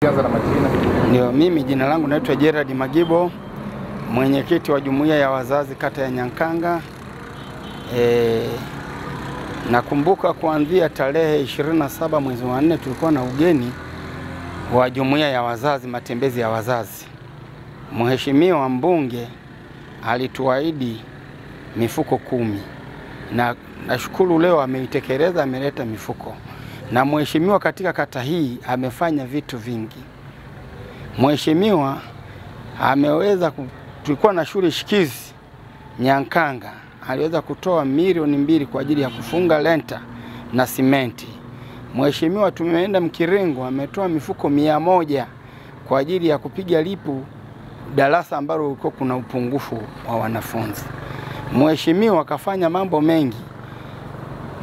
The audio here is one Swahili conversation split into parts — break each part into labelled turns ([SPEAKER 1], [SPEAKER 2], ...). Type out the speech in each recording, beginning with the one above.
[SPEAKER 1] Kianza na majina.
[SPEAKER 2] Ndio, mimi jina langu naitwa Gerard Magibo, mwenyekiti wa jumuiya ya wazazi kata ya Nyankanga. Nakumbuka kuanzia tarehe 27 mwezi wa 4 tulikuwa na ugeni wa jumuiya ya wazazi, matembezi ya wazazi. Mheshimiwa mbunge alituahidi mifuko 10 na nashukuru leo ameitekeleza, ameleta mifuko. Na mheshimiwa katika kata hii amefanya vitu vingi. Mheshimiwa ameweza tulikuwa na shule shikizi Nyankanga, aliweza kutoa milioni 2 kwa ajili ya kufunga lenta na simenti. Mheshimiwa tumeenda Mkiringo ametoa mifuko 100 kwa ajili ya kupiga lipu darasa ambalo uko kuna upungufu wa wanafunzi. Mheshimiwa kafanya mambo mengi.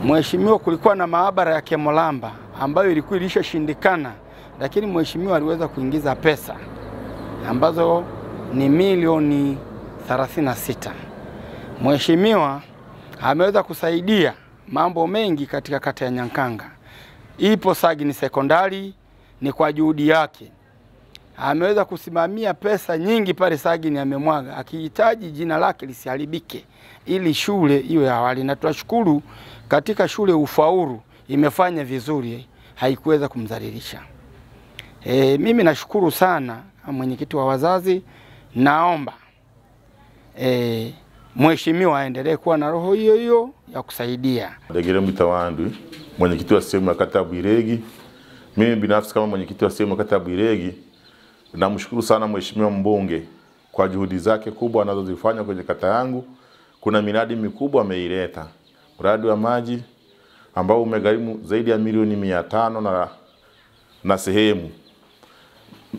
[SPEAKER 2] Mheshimiwa kulikuwa na maabara ya Kemolamba ambayo ilikuwa ilishashindikana, lakini mheshimiwa aliweza kuingiza pesa ambazo ni milioni 36. Mheshimiwa ameweza kusaidia mambo mengi katika kata ya Nyankanga. Ipo Sagini sekondari ni kwa juhudi yake. Ameweza kusimamia pesa nyingi pale Sagini amemwaga, akihitaji jina lake lisiharibike ili shule iwe awali, na tunashukuru katika shule ufaulu imefanya vizuri, haikuweza kumdhalilisha. Mimi nashukuru sana mwenyekiti wa wazazi, naomba mheshimiwa aendelee kuwa na roho hiyo hiyo ya kusaidia.
[SPEAKER 3] Ndegere Mtawandu, mwenyekiti wa sehemu ya kata Bwiregi. Mimi binafsi kama mwenyekiti wa sehemu ya kata Bwiregi namshukuru sana mheshimiwa mbunge kwa juhudi zake kubwa anazozifanya kwenye kata yangu. Kuna miradi mikubwa ameileta. Mradi wa maji ambao umegharimu zaidi ya milioni 500 na sehemu.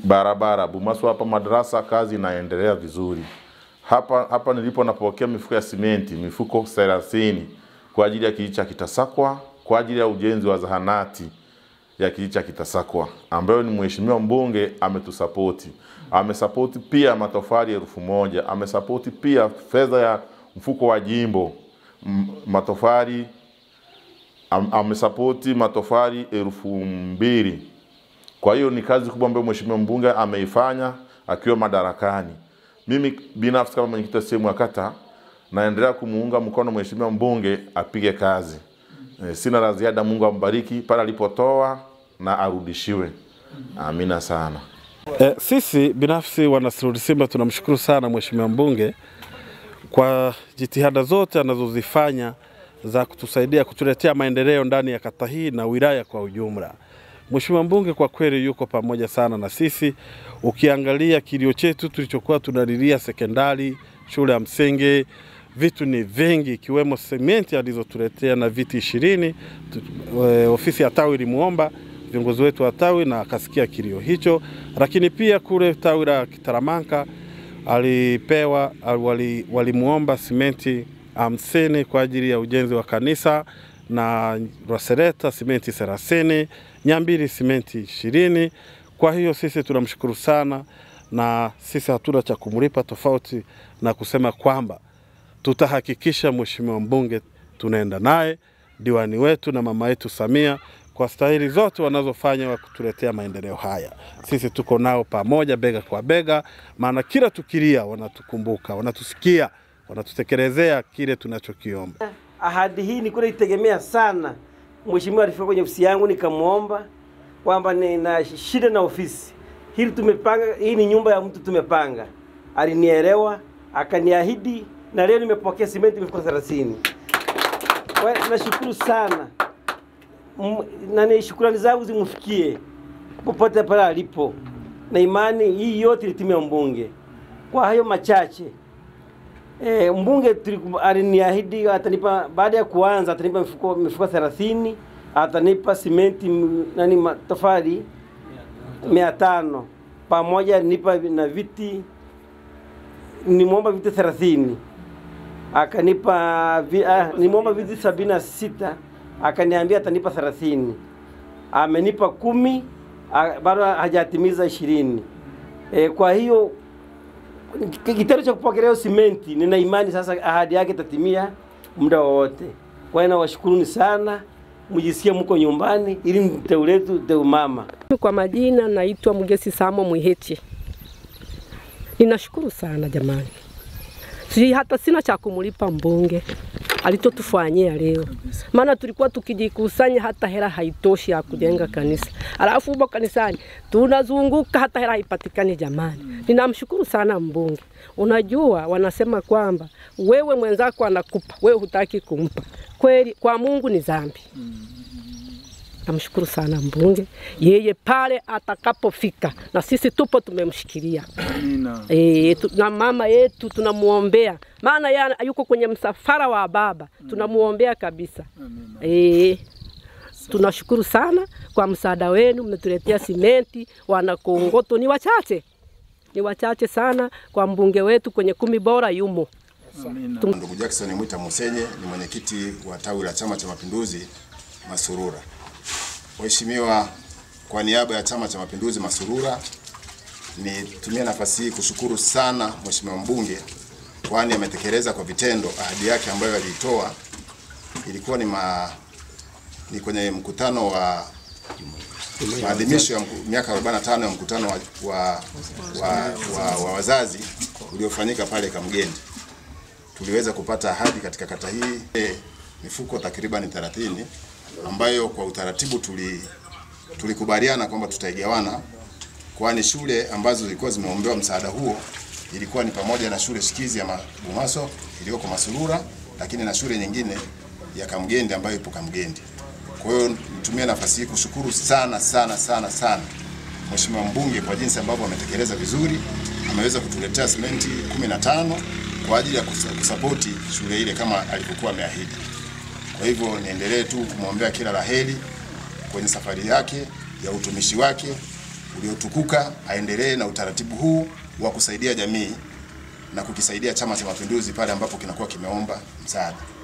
[SPEAKER 3] Barabara Bumasu hapa madrasa kazi inaendelea vizuri. Hapa nilipo napokea mifuko ya simenti, mifuko 30 kwa ajili ya kijiji cha Kitasakwa, kwa ajili ya ujenzi wa zahanati ya kijiji cha Kitasakwa ambayo ni mheshimiwa mbunge ametusapoti. Amesapoti pia matofali 1000, amesapoti pia fedha ya mfuko wa jimbo matofali, amesapoti matofali 2000. Kwa hiyo ni kazi kubwa ambayo mheshimiwa mbunge ameifanya akiwa madarakani. Mimi binafsi kama mwenyekiti wa sehemu ya kata naendelea kumuunga mkono mheshimiwa mbunge apige kazi. Sina la ziada, Mungu ambariki pale alipotoa na arudishiwe. Amina sana.
[SPEAKER 4] Sisi binafsi wana Sirudi Simba tunamshukuru sana mheshimiwa mbunge kwa jitihada zote anazozifanya za kutusaidia kutuletea maendeleo ndani ya kata hii na wilaya kwa ujumla. Mheshimiwa mbunge kwa kweli yuko pamoja sana na sisi. Ukiangalia kilio chetu tulichokuwa tunalilia sekondari, shule ya msingi, vitu ni vingi ikiwemo sementi alizotuletea na viti 20. Ofisi ya tawi ilimuomba viongozi wetu wa tawi na akasikia kilio hicho, lakini pia kule tawi la Kitaramanka alipewa walimuomba simenti 50 kwa ajili ya ujenzi wa kanisa, na Rwasereta simenti 30, Nyambiri simenti 20. Kwa hiyo sisi tunamshukuru sana, na sisi hatuna cha kumlipa tofauti na kusema kwamba tutahakikisha mheshimiwa mbunge tunaenda naye, diwani wetu na mama yetu Samia kwa stahili zote wanazofanya wa kutuletea maendeleo haya. Sisi tuko nao pamoja bega kwa bega, maana kila tukilia wanatukumbuka, wanatusikia, wanatutekelezea kile tunachokiomba.
[SPEAKER 5] Ahadi hii ni kule itegemea sana. Mheshimiwa alifika kwenye ofisi yangu nikamuomba kwamba nina shida na ofisi. Hili tumepanga, hii ni nyumba ya mtu tumepanga. Alinielewa, akaniahidi, na leo nimepokea simenti mifuko 30. Kwa hiyo nashukuru sana. Na shukrani zangu zimfikie popote pale alipo. Na imani hii yote ilitimia mbunge. Kwa hayo machache, mbunge aliniahidi atanipa baada ya kuanza atanipa mifuko 30, atanipa simenti matofali 500 pamoja nipa na viti, nimuomba viti 30. Akanipa nimuomba viti 76, akaniambia atanipa 30. Amenipa 10, bado hajatimiza 20. Kwa hiyo kitendo cha kupokea simenti nina imani sasa ahadi yake itatimia muda wote. Kwa hiyo nawashukuruni sana, mjisikie mko nyumbani, ili teu letu teu mama.
[SPEAKER 1] Kwa majina naitwa Mugesi Samo Mwiheche. Ninashukuru sana jamani. Hata sina cha kumulipa mbunge alichotufanyia leo. Maana tulikuwa tukijikusanya hata hela haitoshi ya kujenga kanisa. Alafu huko kanisani tunazunguka hata hela haipatikani jamani. Ninamshukuru sana mbunge. Unajua wanasema kwamba wewe mwenzako anakupa, wewe hutaki kumpa. Kweli kwa Mungu ni dhambi. Namshukuru sana mbunge. Yeye pale atakapofika na sisi tupo tumemshikilia. Na mama yetu tunamuombea. Maana yeye yuko kwenye msafara wa baba. Tunamuombea kabisa. Tunashukuru sana kwa msaada wenu, mmetuletea simenti, wana Kongoto ni wachache. Ni wachache sana kwa mbunge wetu kwenye 10 bora yumo.
[SPEAKER 6] Ndugu Jackson Mwita Musenye ni mwenyekiti wa tawi la Chama cha Mapinduzi Masurura. Mheshimiwa, kwa niaba ya Chama cha Mapinduzi Masurura, nitumie nafasi hii kushukuru sana Mheshimiwa mbunge, kwani ametekeleza kwa vitendo ahadi yake ambayo aliitoa. Ilikuwa ni kwenye mkutano wa maadhimisho ya miaka 45 ya mkutano wa wazazi uliofanyika pale Kamgendi. Tuliweza kupata ahadi katika kata hii mifuko takriban 30 ambayo kwa utaratibu tulikubaliana kwamba tutaigawana, kwani shule ambazo zilikuwa zimeombewa msaada huo ilikuwa ni pamoja na shule shikizi ya Bumaso iliyoko Masurura, lakini na shule nyingine ya Kamgendi ambayo ipo Kamgendi. Kwa hiyo nitumie nafasi hii kushukuru sana Mheshimiwa mbunge kwa jinsi ambavyo ametekeleza vizuri. Ameweza kutuletea simenti 15 kwa ajili ya kusapoti shule ile kama alivyokuwa ameahidi. Kwa hivyo niendelee tu kumwombea kila laheri kwenye safari yake ya utumishi wake uliotukuka. Aendelee na utaratibu huu wa kusaidia jamii na kukisaidia Chama cha Mapinduzi pale ambapo kinakuwa kimeomba msaada.